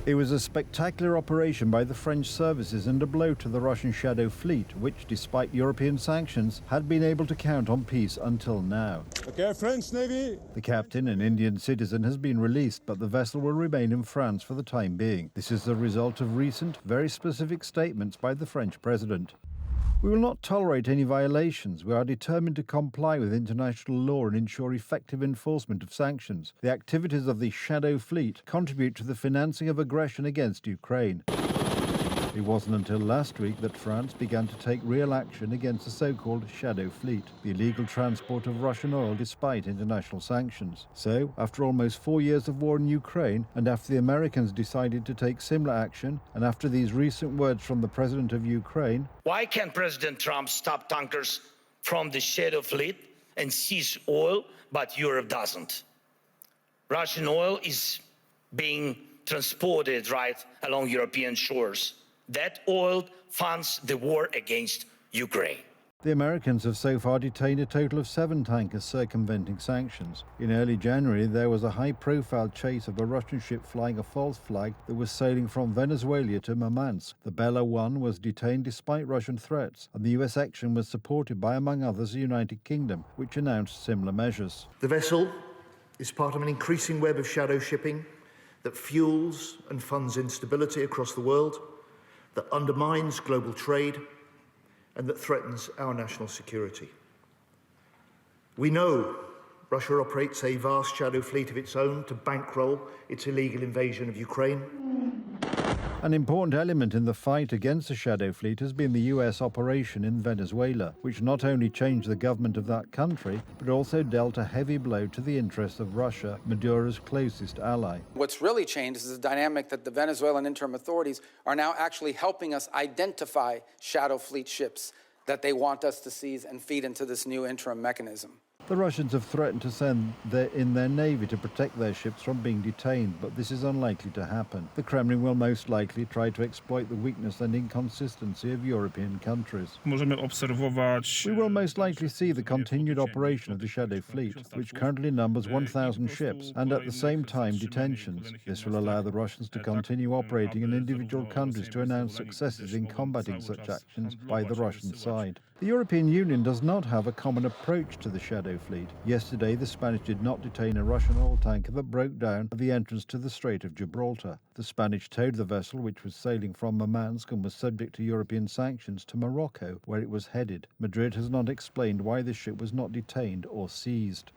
It was a spectacular operation by the French services and a blow to the Russian Shadow Fleet, which, despite European sanctions, had been able to count on peace until now. Okay, French Navy. The captain, an Indian citizen, has been released, but the vessel will remain in France for the time being. This is the result of recent, very specific statements by the French president. We will not tolerate any violations. We are determined to comply with international law and ensure effective enforcement of sanctions. The activities of the Shadow Fleet contribute to the financing of aggression against Ukraine. It wasn't until last week that France began to take real action against the so-called Shadow Fleet, the illegal transport of Russian oil despite international sanctions. So, after almost 4 years of war in Ukraine, and after the Americans decided to take similar action, and after these recent words from the president of Ukraine, why can't President Trump stop tankers from the Shadow Fleet and seize oil, but Europe doesn't? Russian oil is being transported right along European shores. That oil funds the war against Ukraine. The Americans have so far detained a total of 7 tankers circumventing sanctions. In early January, there was a high-profile chase of a Russian ship flying a false flag that was sailing from Venezuela to Murmansk. The Bella 1 was detained despite Russian threats, and the US action was supported by, among others, the United Kingdom, which announced similar measures. The vessel is part of an increasing web of shadow shipping that fuels and funds instability across the world, that undermines global trade, and that threatens our national security. We know Russia operates a vast shadow fleet of its own to bankroll its illegal invasion of Ukraine. An important element in the fight against the Shadow Fleet has been the US operation in Venezuela, which not only changed the government of that country, but also dealt a heavy blow to the interests of Russia, Maduro's closest ally. What's really changed is the dynamic that the Venezuelan interim authorities are now actually helping us identify Shadow Fleet ships that they want us to seize and feed into this new interim mechanism. The Russians have threatened to send in their navy to protect their ships from being detained, but this is unlikely to happen. The Kremlin will most likely try to exploit the weakness and inconsistency of European countries. We will most likely see the continued operation of the Shadow Fleet, which currently numbers 1,000 ships, and at the same time detentions. This will allow the Russians to continue operating in individual countries to announce successes in combating such actions by the Russian side. The European Union does not have a common approach to the Shadow Fleet. Yesterday, the Spanish did not detain a Russian oil tanker that broke down at the entrance to the Strait of Gibraltar. The Spanish towed the vessel, which was sailing from Murmansk and was subject to European sanctions, to Morocco, where it was headed. Madrid has not explained why the ship was not detained or seized.